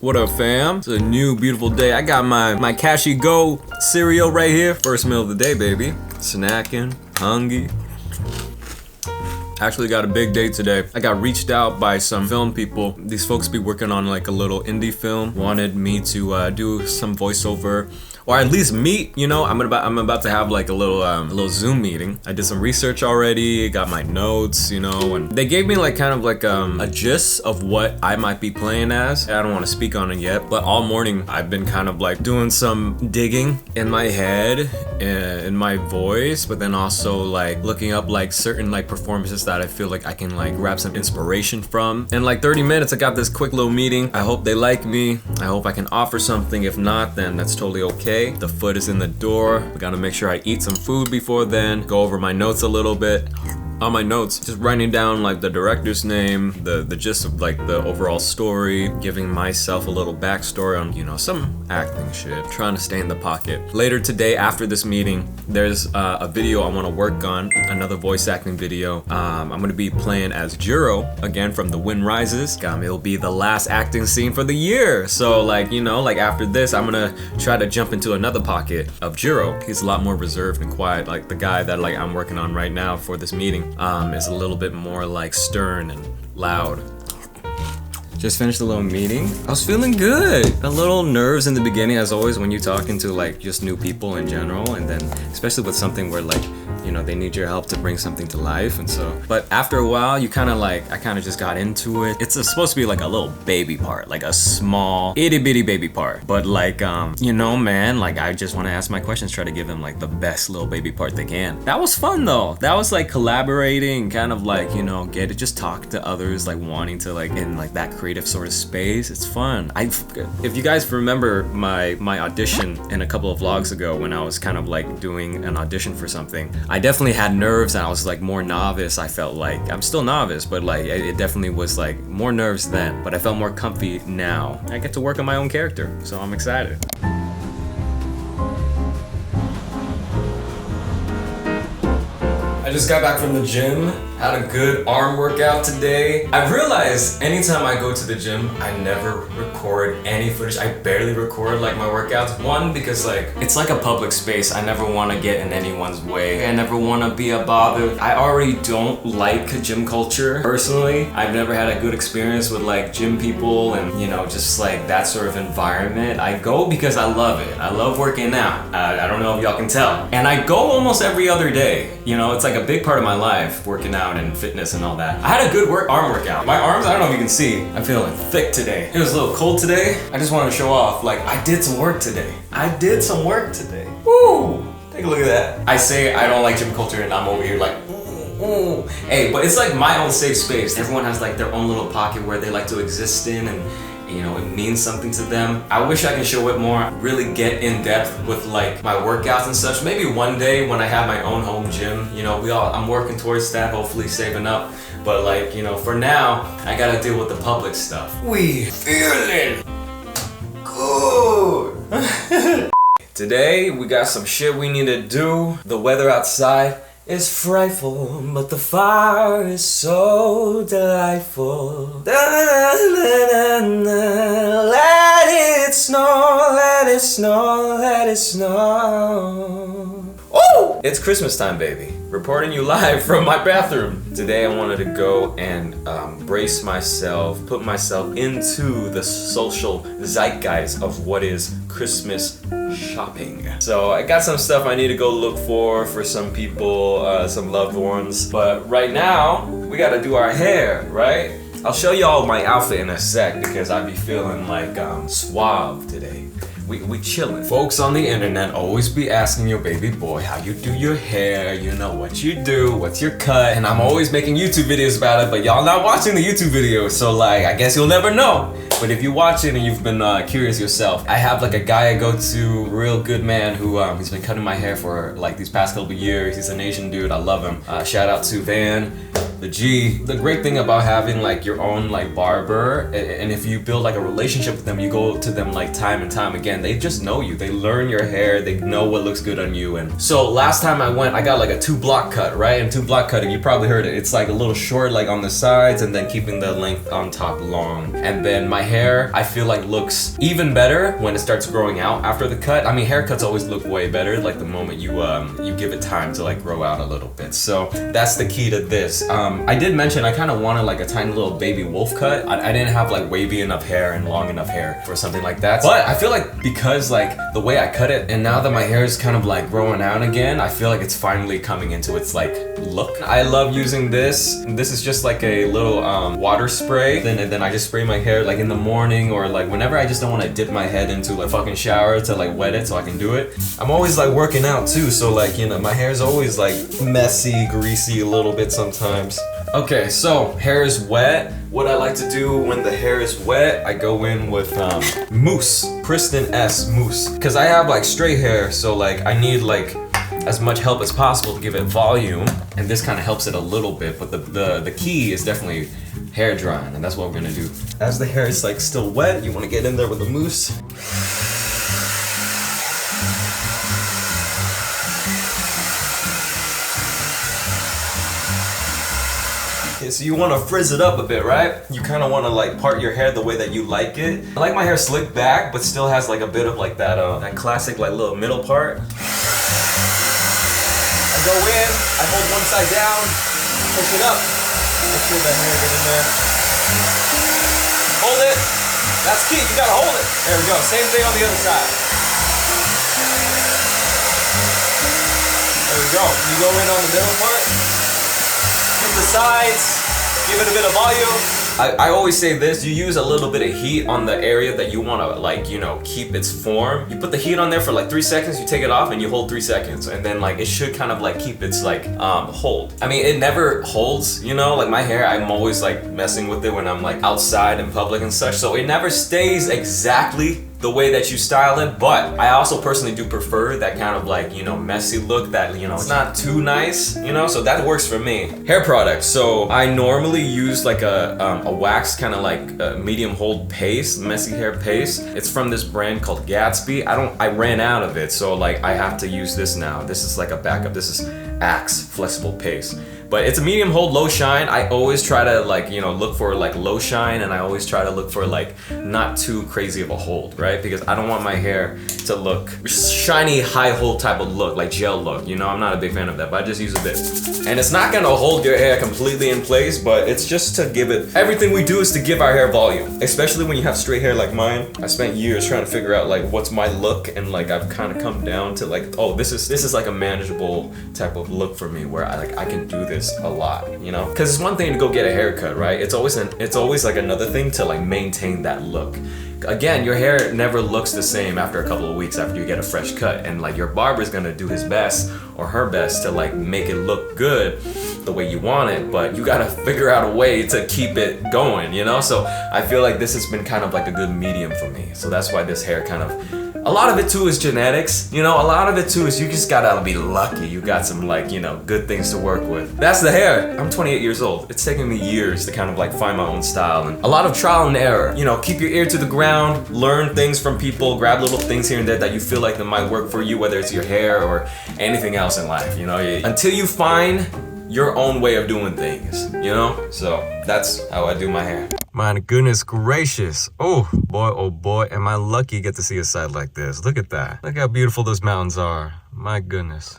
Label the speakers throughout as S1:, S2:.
S1: What up, fam? It's a new beautiful day. I got my Cashy Go cereal right here. First meal of the day, baby. Snacking, hungry. Actually got a big day today. I got reached out by some film people. These folks be working on like a little indie film. Wanted me to do some voiceover, or at least meet. You know, I'm about to have like a little Zoom meeting. I did some research already. Got my notes, you know, and they gave me like kind of like a gist of what I might be playing as. I don't want to speak on it yet, but all morning I've been kind of like doing some digging in my head, in my voice, but then also like looking up like certain like performances that I feel like I can like grab some inspiration from. In like 30 minutes, I got this quick little meeting. I hope they like me. I hope I can offer something. If not, then that's totally okay. The foot is in the door. We gotta make sure I eat some food before then. Go over my notes a little bit. On my notes, just writing down like the director's name, the gist of like the overall story, giving myself a little backstory on, you know, some acting shit, trying to stay in the pocket. Later today, after this meeting, there's a video I want to work on, another voice acting video. I'm gonna be playing as Jiro again from The Wind Rises. It'll be the last acting scene for the year. So like, you know, like after this, I'm gonna try to jump into another pocket of Jiro. He's a lot more reserved and quiet. Like the guy that like I'm working on right now for this meeting is a little bit more like stern and loud. Just finished a little meeting. I was feeling good. A little nerves in the beginning, as always, when you're talking to like just new people in general, and then especially with something where like, you know, they need your help to bring something to life. And so, but after a while, you kind of like, I kind of just got into it. It's supposed to be like a little baby part, like a small itty bitty baby part. But like, you know, man, like I just want to ask my questions, try to give them like the best little baby part they can. That was fun though. That was like collaborating, kind of like, you know, just talk to others, like wanting to like in like that creative sort of space. It's fun. If you guys remember my audition in a couple of vlogs ago when I was kind of like doing an audition for something, I definitely had nerves and I was like more novice. I felt like I'm still novice, but like it definitely was like more nerves then, but I felt more comfy now. I get to work on my own character, so I'm excited. I just got back from the gym, had a good arm workout today. I realized anytime I go to the gym, I never record any footage. I barely record like my workouts. One, because like, it's like a public space. I never want to get in anyone's way. I never want to be a bother. I already don't like gym culture, personally. I've never had a good experience with like gym people and, you know, just like that sort of environment. I go because I love it. I love working out. I don't know if y'all can tell. And I go almost every other day. You know, it's like a big part of my life, working out and fitness and all that. I had a good arm workout. My arms, I don't know if you can see, I'm feeling thick today. It was a little cold today. I just wanted to show off, like, I did some work today. Woo! Take a look at that. I say I don't like gym culture and I'm over here like, ooh. Hey, but it's like my own safe space. Everyone has like their own little pocket where they like to exist in, and you know, it means something to them. I wish I could show it more, really get in depth with like my workouts and such. Maybe one day when I have my own home gym, you know, I'm working towards that, hopefully saving up. But like, you know, for now, I gotta deal with the public stuff. We feeling good. Today, we got some shit we need to do. The weather outside is frightful, but the fire is so delightful. Let it snow, let it snow, let it snow. Oh! It's Christmas time, baby. Reporting you live from my bathroom. Today I wanted to go and brace myself, put myself into the social zeitgeist of what is Christmas shopping. So I got some stuff I need to go look for some people, some loved ones. But right now, we gotta do our hair, right? I'll show y'all my outfit in a sec because I be feeling like suave today. We chillin'. Folks on the internet always be asking your baby boy how you do your hair, you know, what you do, what's your cut, and I'm always making YouTube videos about it, but y'all not watching the YouTube videos, so like, I guess you'll never know. But if you watch it and you've been curious yourself, I have like a guy I go to, real good man who he's been cutting my hair for like these past couple years. He's an Asian dude, I love him. Shout out to Van. the G. The great thing about having like your own like barber, and if you build like a relationship with them, you go to them like time and time again, they just know you. They learn your hair, they know what looks good on you. And so last time I went, I got like a 2-block cut, right? And 2-block cutting, you probably heard it. It's like a little short like on the sides and then keeping the length on top long. And then my hair, I feel like looks even better when it starts growing out after the cut. I mean, haircuts always look way better like the moment you give it time to like grow out a little bit. So that's the key to this. I did mention I kind of wanted like a tiny little baby wolf cut. I didn't have like wavy enough hair and long enough hair for something like that. But I feel like because like the way I cut it and now that my hair is kind of like growing out again, I feel like it's finally coming into its like look. I love using this. This is just like a little water spray. Then I just spray my hair like in the morning or like whenever I just don't want to dip my head into a fucking shower to like wet it so I can do it. I'm always like working out too, so like, you know, my hair is always like messy, greasy a little bit sometimes. Okay, so hair is wet. What I like to do when the hair is wet, I go in with mousse, Kristen S mousse, because I have like straight hair, so like I need like as much help as possible to give it volume, and this kind of helps it a little bit, but the key is definitely hair drying, and that's what we're gonna do. As the hair is like still wet, you want to get in there with the mousse. Okay, so you want to frizz it up a bit, right? You kind of want to like part your hair the way that you like it. I like my hair slicked back, but still has like a bit of like that classic like little middle part. I go in, I hold one side down, push it up, make sure the hair gets in there. Hold it. That's key. You gotta hold it. There we go. Same thing on the other side. There we go. You go in on the middle part. Hit the sides, give it a bit of volume. I always say this, you use a little bit of heat on the area that you want to like, you know, keep its form. You put the heat on there for like 3 seconds, you take it off and you hold 3 seconds. And then like, it should kind of like keep its like hold. I mean, it never holds, you know, like my hair, I'm always like messing with it when I'm like outside in public and such. So it never stays exactly the way that you style it, but I also personally do prefer that kind of like, you know, messy look that, you know, it's not too nice, you know, so that works for me. Hair products, so I normally use like a wax kind of like medium hold paste, messy hair paste. It's from this brand called Gatsby. I ran out of it, so like I have to use this now. This is like a backup. This is Axe flexible paste. But it's a medium hold, low shine. I always try to like, you know, look for like low shine, and I always try to look for like not too crazy of a hold, right? Because I don't want my hair to look shiny, high hold type of look, like gel look, you know? I'm not a big fan of that, but I just use a bit. And it's not gonna hold your hair completely in place, but it's just to give it, everything we do is to give our hair volume, especially when you have straight hair like mine. I spent years trying to figure out like what's my look, and like I've kind of come down to like, oh, this is like a manageable type of look for me where I can do this a lot, you know? Because it's one thing to go get a haircut, right? It's always like another thing to like maintain that look. Again, your hair never looks the same after a couple of weeks after you get a fresh cut, and like your barber's gonna do his best or her best to like make it look good the way you want it, but you gotta figure out a way to keep it going, you know? So I feel like this has been kind of like a good medium for me. So that's why this hair kind of, a lot of it too is genetics, you know? A lot of it too is you just gotta be lucky. You got some like, you know, good things to work with. That's the hair. I'm 28 years old. It's taken me years to kind of like find my own style, and a lot of trial and error. You know, keep your ear to the ground, learn things from people, grab little things here and there that you feel like that might work for you, whether it's your hair or anything else in life, you know? Until you find your own way of doing things, you know? So that's how I do my hair. My goodness gracious. Oh boy, am I lucky to get to see a sight like this. Look at that. Look how beautiful those mountains are. My goodness.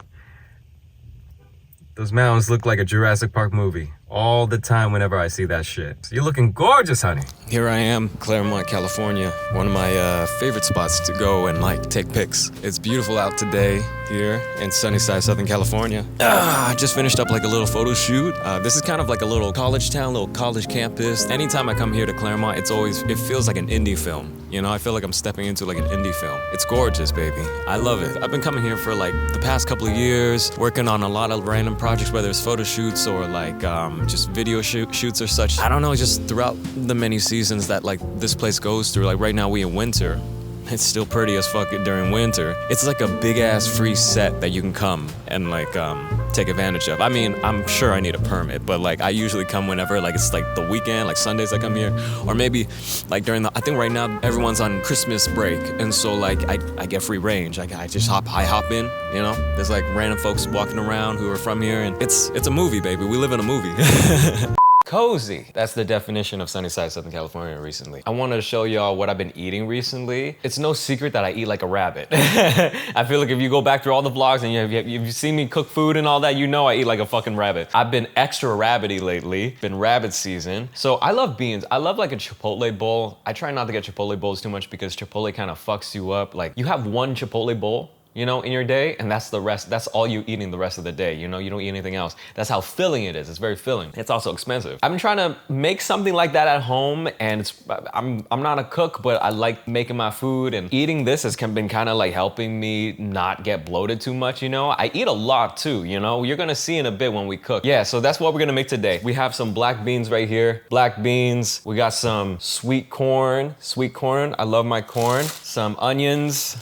S1: Those mountains look like a Jurassic Park movie all the time whenever I see that shit. So you're looking gorgeous, honey. Here I am, Claremont, California. One of my favorite spots to go and like take pics. It's beautiful out today here in Sunnyside, Southern California. I just finished up like a little photo shoot. This is kind of like a little college town, little college campus. Anytime I come here to Claremont, it feels like an indie film. You know, I feel like I'm stepping into like an indie film. It's gorgeous, baby. I love it. I've been coming here for like the past couple of years, working on a lot of random projects, whether it's photo shoots or like just video shoots or such. I don't know, just throughout the many seasons that like this place goes through. Like right now we in winter. it's still pretty as fuck during winter. It's like a big ass free set that you can come and like take advantage of. I mean, I'm sure I need a permit, but like I usually come whenever like it's like the weekend, like Sundays I come here, or maybe like during the, I think right now everyone's on Christmas break, and so like I get free range. I just hop in, you know. There's like random folks walking around who are from here, and it's a movie, baby. We live in a movie. Cozy. That's the definition of Sunnyside, Southern California recently. I wanted to show y'all what I've been eating recently. It's no secret that I eat like a rabbit. I feel like if you go back through all the vlogs and you've seen me cook food and all that, you know I eat like a fucking rabbit. I've been extra rabbity lately. Been rabbit season. So I love beans. I love like a Chipotle bowl. I try not to get Chipotle bowls too much because Chipotle kind of fucks you up. Like you have one Chipotle bowl, you know, in your day, and that's the rest. That's all you eating the rest of the day. You know, you don't eat anything else. That's how filling it is. It's very filling. It's also expensive. I've been trying to make something like that at home, and I'm not a cook, but I like making my food, and eating this has been kind of like helping me not get bloated too much. You know, I eat a lot too. You know, you're gonna see in a bit when we cook. Yeah, so that's what we're gonna make today. We have some black beans right here. Black beans. We got some sweet corn. Sweet corn. I love my corn. Some onions.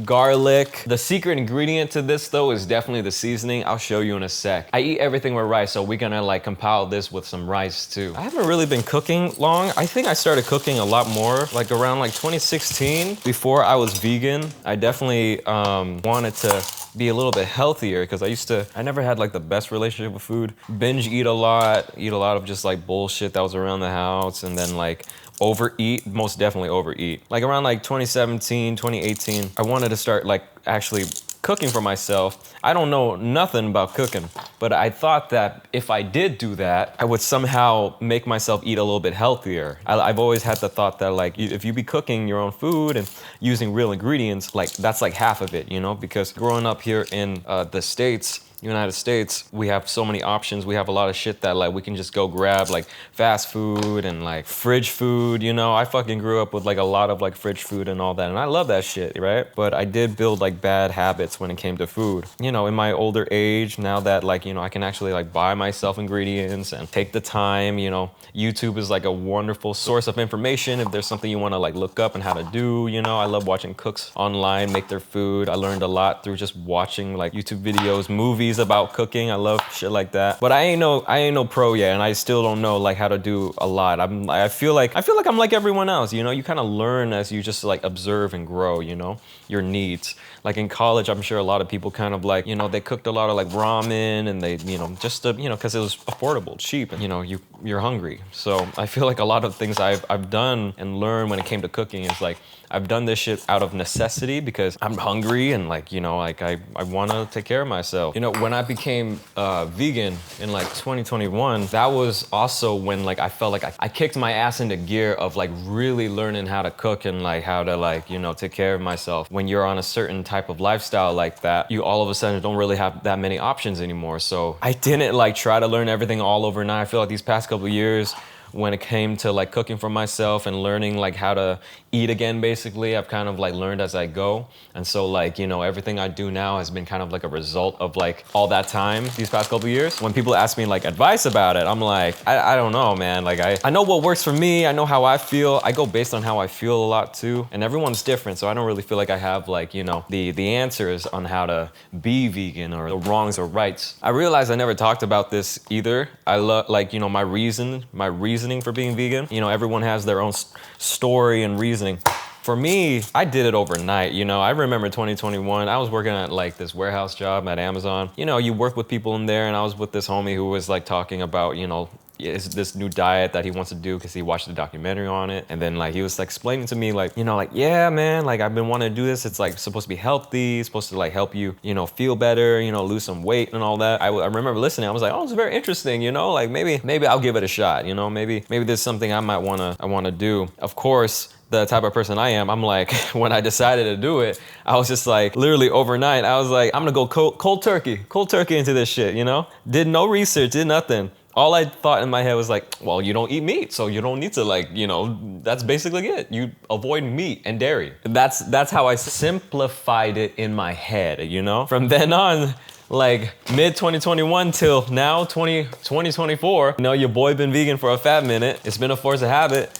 S1: Garlic. The secret ingredient to this though is definitely the seasoning. I'll show you in a sec. I eat everything with rice, so we're gonna like compile this with some rice too. I haven't really been cooking long. I think I started cooking a lot more like around like 2016. Before I was vegan, I definitely wanted to be a little bit healthier because I never had like the best relationship with food. Binge eat a lot of just like bullshit that was around the house, and then like overeat, most definitely overeat. Like around like 2017, 2018, I wanted to start like actually cooking for myself. I don't know nothing about cooking, but I thought that if I did do that, I would somehow make myself eat a little bit healthier. I've always had the thought that like, if you be cooking your own food and using real ingredients, like that's like half of it, you know? Because growing up here in the States, United States, we have so many options. We have a lot of shit that like we can just go grab, like fast food and like fridge food, you know. I fucking grew up with like a lot of like fridge food and all that, and I love that shit, right? But I did build like bad habits when it came to food. You know, in my older age, now that like, you know, I can actually like buy myself ingredients and take the time, you know. YouTube is like a wonderful source of information if there's something you want to like look up and how to do, you know. I love watching cooks online make their food. I learned a lot through just watching like YouTube videos, movies about cooking. I love shit like that. But I ain't no pro yet, and I still don't know like how to do a lot. I feel like I'm like everyone else, you know. You kind of learn as you just like observe and grow, you know, your needs. Like in college, I'm sure a lot of people kind of like, you know, they cooked a lot of like ramen, and they, you know, just to, you know, because it was affordable, cheap, and you know, you're hungry. So I feel like a lot of things I've done and learned when it came to cooking is like, I've done this shit out of necessity because I'm hungry and like, you know, like I want to take care of myself. You know, when I became vegan in like 2021, that was also when like I felt like I kicked my ass into gear of like really learning how to cook and like how to like, you know, take care of myself. When you're on a certain type of lifestyle like that, you all of a sudden don't really have that many options anymore. So I didn't like try to learn everything all overnight. I feel like these past couple of years, when it came to like cooking for myself and learning like how to eat again, basically, I've kind of like learned as I go. And so like, you know, everything I do now has been kind of like a result of like all that time these past couple years. When people ask me like advice about it, I'm like, I don't know, man. Like I know what works for me. I know how I feel. I go based on how I feel a lot too. And everyone's different. So I don't really feel like I have like, you know, the answers on how to be vegan or the wrongs or rights. I realized I never talked about this either. I love like, you know, my reasoning for being vegan. You know, everyone has their own story and reasoning. For me, I did it overnight. You know, I remember 2021, I was working at like this warehouse job at Amazon. You know, you work with people in there, and I was with this homie who was like talking about, you know, is this new diet that he wants to do because he watched the documentary on it. And then like he was like explaining to me like, you know, like, yeah, man, like I've been wanting to do this. It's like supposed to be healthy. It's supposed to like help you, you know, feel better, you know, lose some weight and all that. I remember listening. I was like, oh, it's very interesting, you know, like maybe I'll give it a shot, you know, maybe there's something I might want to do. Of course, the type of person I am, I'm like, when I decided to do it, I was just like, literally overnight, I was like, I'm gonna go cold turkey into this shit, you know? Did no research, did nothing. All I thought in my head was like, well, you don't eat meat, so you don't need to like, you know, that's basically it. You avoid meat and dairy. That's how I simplified it in my head, you know? From then on, like mid 2021 till now 2024. You know, your boy been vegan for a fat minute. It's been a force of habit.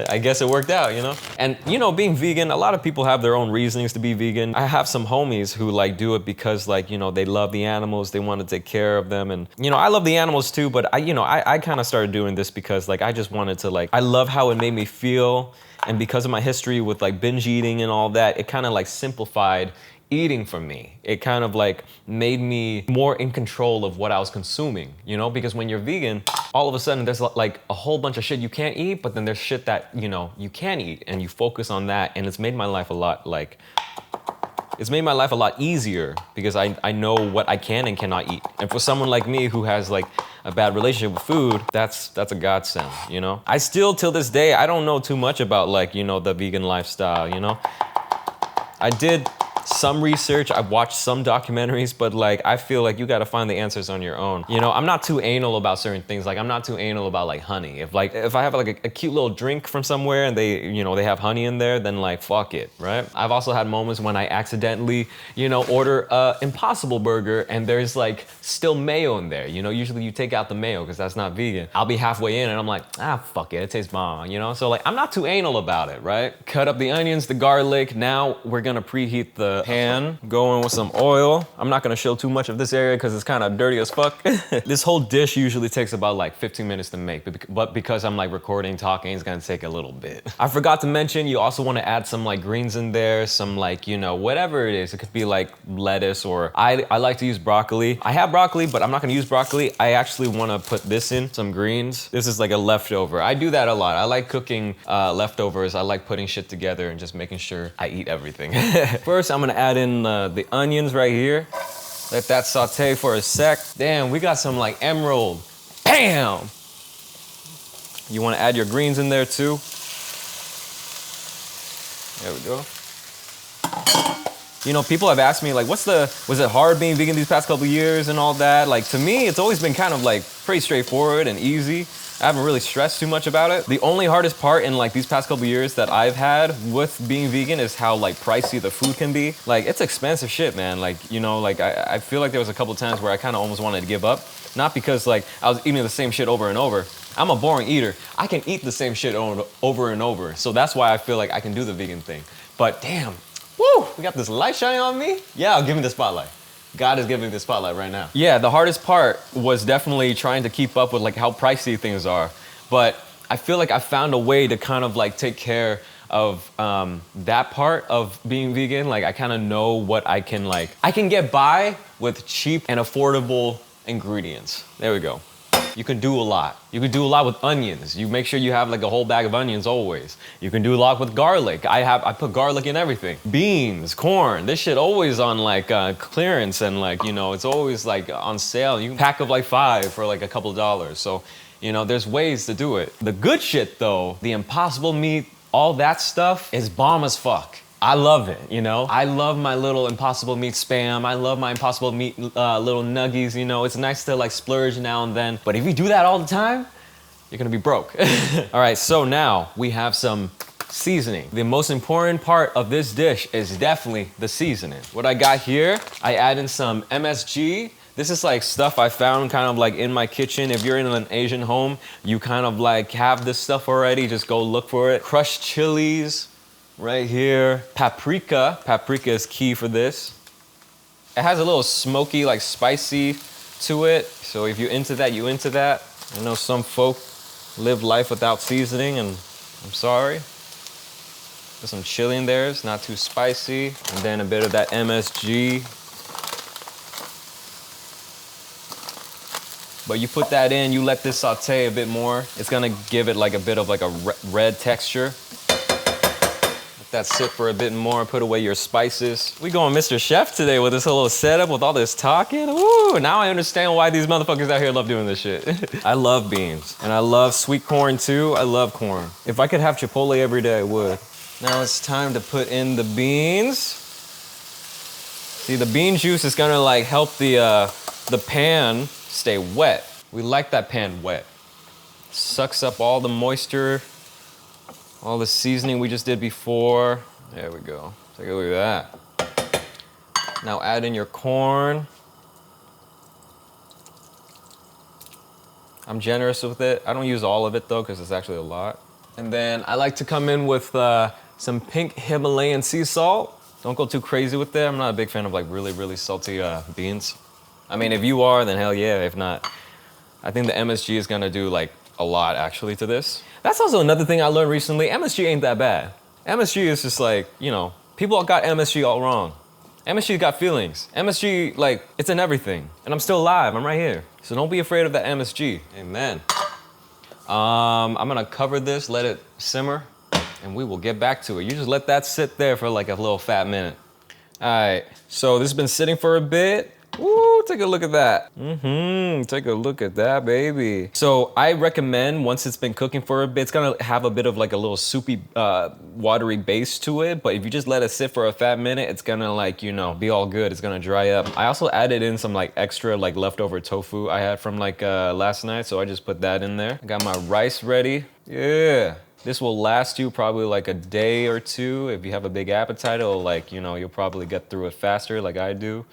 S1: I guess it worked out, you know? And you know, being vegan, a lot of people have their own reasonings to be vegan. I have some homies who like do it because like, you know, they love the animals, they want to take care of them. And you know, I love the animals too, but I kind of started doing this because like I just wanted to like, I love how it made me feel. And because of my history with like binge eating and all that, it kind of like simplified eating for me. It kind of like made me more in control of what I was consuming, you know? Because when you're vegan, all of a sudden there's like a whole bunch of shit you can't eat, but then there's shit that, you know, you can eat, and you focus on that. And it's made my life a lot like, it's made my life a lot easier because I know what I can and cannot eat. And for someone like me who has like a bad relationship with food, that's a godsend, you know? I still, till this day, I don't know too much about like, you know, the vegan lifestyle, you know? I did some research, I've watched some documentaries, but like I feel like you gotta find the answers on your own. You know, I'm not too anal about certain things. Like I'm not too anal about like honey. If I have like a cute little drink from somewhere and they, you know, they have honey in there, then like fuck it, right? I've also had moments when I accidentally, you know, order a Impossible Burger and there's like still mayo in there. You know, usually you take out the mayo because that's not vegan. I'll be halfway in and I'm like, fuck it tastes bomb, you know? So like I'm not too anal about it, right? Cut up the onions, the garlic. Now we're gonna preheat the pan, go in with some oil. I'm not gonna show too much of this area because it's kind of dirty as fuck. This whole dish usually takes about like 15 minutes to make, but because I'm like recording, talking, it's gonna take a little bit. I forgot to mention, you also wanna add some like greens in there, some like, you know, whatever it is. It could be like lettuce, or I like to use broccoli. I have broccoli, but I'm not gonna use broccoli. I actually wanna put this in, some greens. This is like a leftover. I do that a lot. I like cooking leftovers. I like putting shit together and just making sure I eat everything. First, I'm gonna add in the onions right here. Let that saute for a sec. Damn, we got some like emerald. Bam! You wanna add your greens in there too. There we go. You know, people have asked me like, was it hard being vegan these past couple years and all that? Like to me, it's always been kind of like pretty straightforward and easy. I haven't really stressed too much about it. The only hardest part in like these past couple years that I've had with being vegan is how like pricey the food can be. Like it's expensive shit, man. Like, you know, like I feel like there was a couple times where I kind of almost wanted to give up. Not because like I was eating the same shit over and over. I'm a boring eater. I can eat the same shit over and over. So that's why I feel like I can do the vegan thing. But damn, woo, we got this light shining on me. Yeah, give me the spotlight. God is giving me the spotlight right now. Yeah, the hardest part was definitely trying to keep up with like how pricey things are. But I feel like I found a way to kind of like take care of that part of being vegan. Like I kind of know what I can get by with cheap and affordable ingredients. There we go. You can do a lot. You can do a lot with onions. You make sure you have like a whole bag of onions always. You can do a lot with garlic. I put garlic in everything. Beans, corn, this shit always on like clearance, and like, you know, it's always like on sale. You can pack of like 5 for like a couple of dollars. So, you know, there's ways to do it. The good shit though, the Impossible meat, all that stuff is bomb as fuck. I love it, you know? I love my little Impossible meat Spam. I love my Impossible meat little nuggies, you know? It's nice to like splurge now and then. But if you do that all the time, you're gonna be broke. All right, so now we have some seasoning. The most important part of this dish is definitely the seasoning. What I got here, I add in some MSG. This is like stuff I found kind of like in my kitchen. If you're in an Asian home, you kind of like have this stuff already, just go look for it. Crushed chilies. Right here, paprika. Paprika is key for this. It has a little smoky, like spicy to it. So if you're into that, you're into that. I know some folk live life without seasoning, and I'm sorry. Put some chili in there, it's not too spicy. And then a bit of that MSG. But you put that in, you let this saute a bit more. It's gonna give it like a bit of like a red texture. That sit for a bit more, put away your spices. We going Mr. Chef today with this little setup with all this talking. Woo, now I understand why these motherfuckers out here love doing this shit. I love beans, and I love sweet corn too. I love corn. If I could have Chipotle every day, I would. Now it's time to put in the beans. See, the bean juice is gonna like help the pan stay wet. We like that pan wet. Sucks up all the moisture, all the seasoning we just did before. There we go. Take a look at that. Now add in your corn. I'm generous with it. I don't use all of it though, because it's actually a lot. And then I like to come in with some pink Himalayan sea salt. Don't go too crazy with it. I'm not a big fan of like really, really salty beans. I mean, if you are, then hell yeah. If not, I think the MSG is gonna do like a lot actually to this. That's also another thing I learned recently. MSG ain't that bad. MSG is just like, you know, people got MSG all wrong. MSG got feelings. MSG, like, it's in everything. And I'm still alive, I'm right here. So don't be afraid of that MSG, amen. I'm gonna cover this, let it simmer, and we will get back to it. You just let that sit there for like a little fat minute. All right, so this has been sitting for a bit. Woo, take a look at that. Take a look at that, baby. So I recommend once it's been cooking for a bit, it's gonna have a bit of like a little soupy, watery base to it. But if you just let it sit for a fat minute, it's gonna like, you know, be all good. It's gonna dry up. I also added in some like extra like leftover tofu I had from like last night. So I just put that in there. I got my rice ready. Yeah. This will last you probably like a day or two. If you have a big appetite, it'll like, you know, you'll probably get through it faster like I do.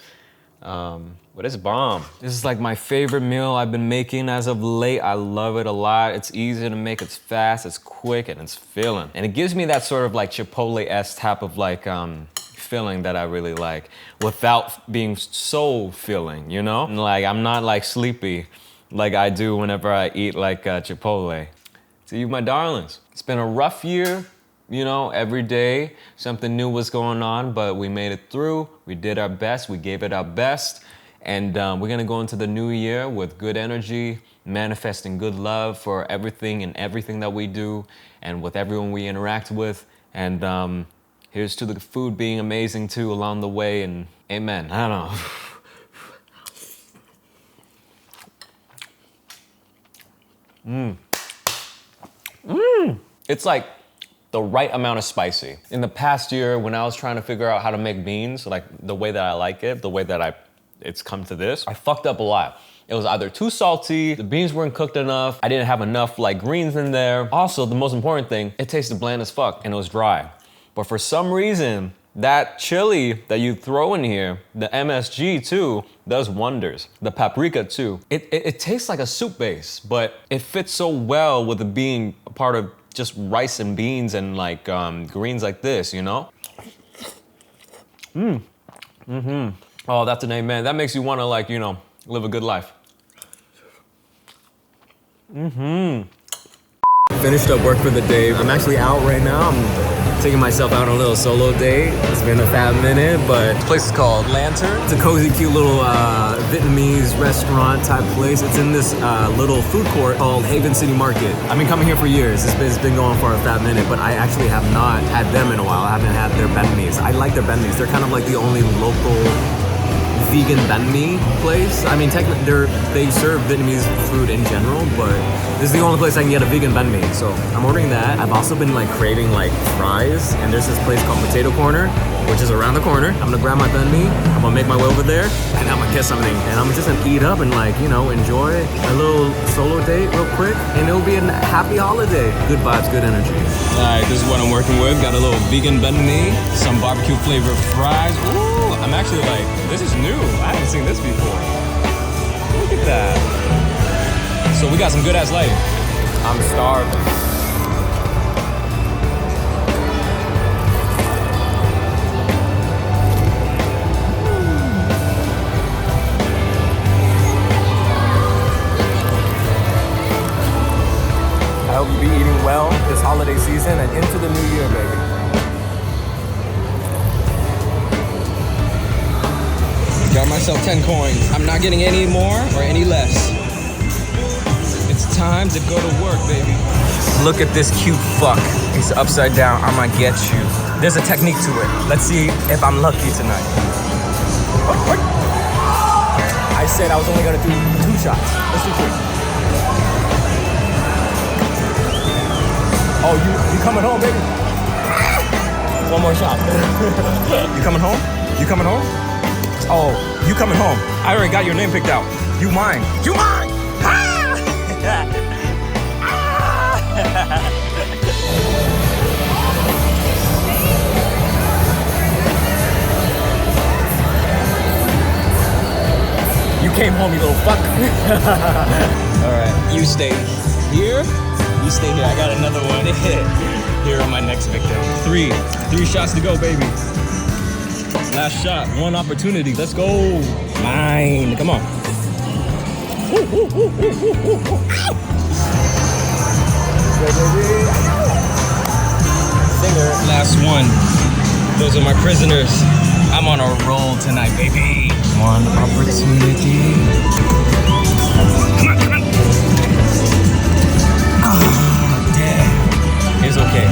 S1: But it's bomb. This is like my favorite meal I've been making as of late. I love it a lot. It's easy to make, it's fast, it's quick, and it's filling. And it gives me that sort of like Chipotle-esque type of like filling that I really like without being so filling, you know? And like, I'm not like sleepy like I do whenever I eat like Chipotle. To you, my darlings. It's been a rough year. You know, every day something new was going on, but we made it through. We did our best. We gave it our best. And we're going to go into the new year with good energy, manifesting good love for everything and everything that we do and with everyone we interact with. And here's to the food being amazing too along the way. And amen. I don't know. It's like the right amount of spicy. In the past year, when I was trying to figure out how to make beans, like the way that I like it, the way that it's come to this, I fucked up a lot. It was either too salty, the beans weren't cooked enough, I didn't have enough like greens in there. Also, the most important thing, it tasted bland as fuck and it was dry. But for some reason, that chili that you throw in here, the MSG too, does wonders. The paprika too. It tastes like a soup base, but it fits so well with it being a part of just rice and beans and like greens like this, you know? Oh, that's an amen. That makes you wanna like, you know, live a good life. Finished up work for the day. I'm actually out right now. I'm taking myself out on a little solo date. It's been a fat minute, but this place is called Lantern. It's a cozy, cute little Vietnamese restaurant type place. It's in this little food court called Haven City Market. I've been coming here for years. It's been going for a fat minute, but I actually have not had them in a while. I haven't had their banh mi's. I like their banh mi's. They're kind of like the only local vegan banh mi place. I mean, technically, they serve Vietnamese food in general, but this is the only place I can get a vegan banh mi. So I'm ordering that. I've also been like craving like fries, and there's this place called Potato Corner, which is around the corner. I'm gonna grab my banh mi. I'm gonna make my way over there, and I'm gonna get something, and I'm just gonna eat up and like, you know, enjoy a little solo date real quick, and it'll be a happy holiday. Good vibes, good energy. All right, this is what I'm working with. Got a little vegan banh mi, some barbecue flavored fries. Ooh. I'm actually like, this is new. I haven't seen this before. Look at that. So we got some good ass lighting. I'm starving. I hope you be eating well this holiday season and into the new year, baby. Got myself 10 coins. I'm not getting any more or any less. It's time to go to work, baby. Look at this cute fuck. He's upside down. I'm gonna get you. There's a technique to it. Let's see if I'm lucky tonight. I said I was only gonna do 2 shots. Let's do 3. Oh, you coming home, baby? 1 more shot. You coming home? You coming home? Oh, you coming home. I already got your name picked out. You mine. You mine! Ah! You
S2: came home, you little fuck. Alright, you stay here. You stay here. I got another one. Here are my next victim. Three shots to go, baby. Last shot, one opportunity. Let's go. Mine. Come on. Singer. Last one. Those are my prisoners. I'm on a roll tonight, baby. One opportunity. Come on. Oh, damn. It's okay.